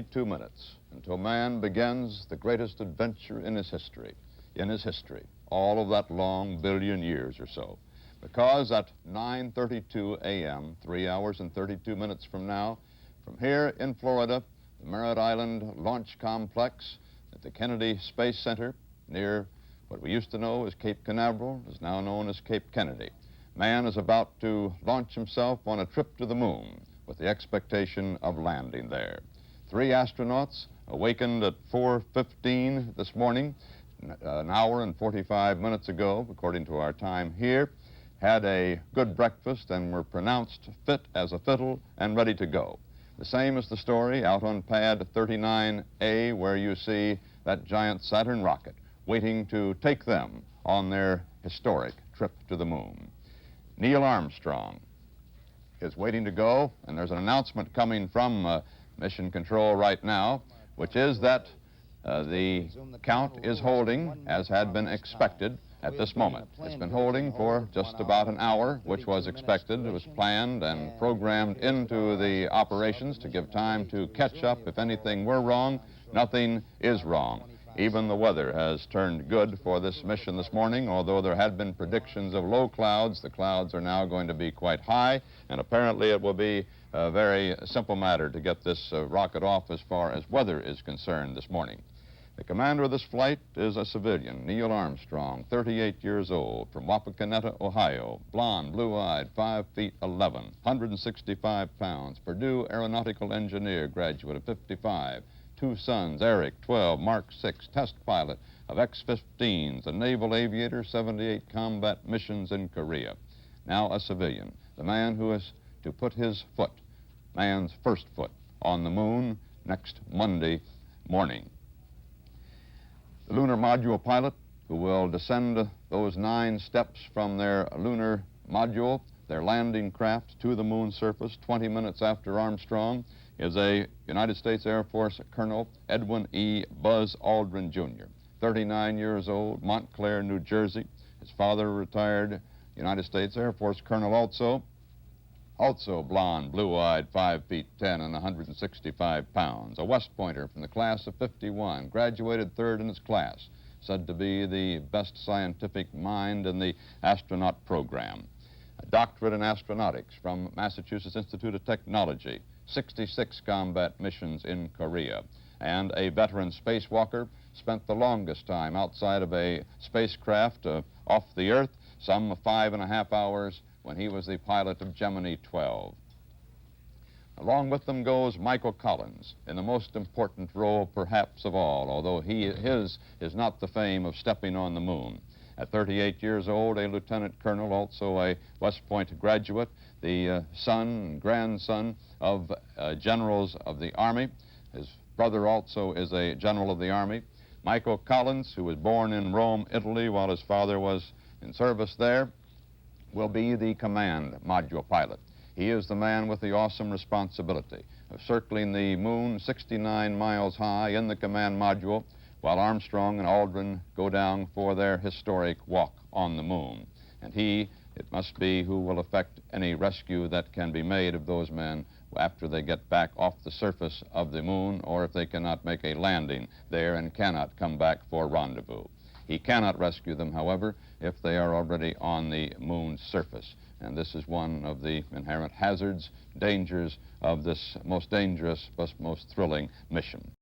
2 minutes until man begins the greatest adventure in his history, all of that long billion years or so. Because at 9:32 a.m., 3 hours and 32 minutes from now, from here in Florida, the Merritt Island Launch Complex at the Kennedy Space Center near what we used to know as Cape Canaveral is now known as Cape Kennedy. Man is about to launch himself on a trip to the moon with the expectation of landing there. 3 astronauts awakened at 4:15 this morning, an hour and 45 minutes ago, according to our time here, had a good breakfast and were pronounced fit as a fiddle and ready to go. The same is the story out on pad 39A, where you see that giant Saturn rocket waiting to take them on their historic trip to the moon. Neil Armstrong is waiting to go, and there's an announcement coming from Mission Control right now, which is that the count is holding as had been expected at this moment. It's been holding for just about an hour, which was expected. It was planned and programmed into the operations to give time to catch up. If anything were wrong, nothing is wrong. Even the weather has turned good for this mission this morning. Although there had been predictions of low clouds, the clouds are now going to be quite high, and apparently it will be a very simple matter to get this rocket off as far as weather is concerned this morning. The commander of this flight is a civilian, Neil Armstrong, 38 years old, from Wapakoneta, Ohio, blond, blue-eyed, 5 feet 11, 165 pounds, Purdue aeronautical engineer graduate of 55, 2 sons, Eric, 12, Mark 6, test pilot of X-15s, a naval aviator, 78 combat missions in Korea. Now a civilian, the man who is to put his foot, man's first foot, on the moon next Monday morning. The lunar module pilot, who will descend those 9 steps from their lunar module, their landing craft, to the moon surface 20 minutes after Armstrong, is a United States Air Force Colonel Edwin E. Buzz Aldrin, Jr., 39 years old, Montclair, New Jersey. His father, retired United States Air Force Colonel also blond, blue-eyed, 5 feet 10 and 165 pounds. A West Pointer from the class of 51, graduated 3rd in his class, said to be the best scientific mind in the astronaut program. A doctorate in astronautics from Massachusetts Institute of Technology, 66 combat missions in Korea, and a veteran spacewalker, spent the longest time outside of a spacecraft off the Earth, some 5.5 hours, when he was the pilot of Gemini 12. Along with them goes Michael Collins, in the most important role perhaps of all, although his is not the fame of stepping on the moon. At 38 years old, a lieutenant colonel, also a West Point graduate, the son and grandson of generals of the Army. His brother also is a general of the Army. Michael Collins, who was born in Rome, Italy, while his father was in service there, will be the command module pilot. He is the man with the awesome responsibility of circling the moon 69 miles high in the command module, while Armstrong and Aldrin go down for their historic walk on the moon. And he, it must be, who will effect any rescue that can be made of those men after they get back off the surface of the moon, or if they cannot make a landing there and cannot come back for rendezvous. He cannot rescue them, however, if they are already on the moon's surface. And this is one of the inherent hazards, dangers of this most dangerous but most thrilling mission.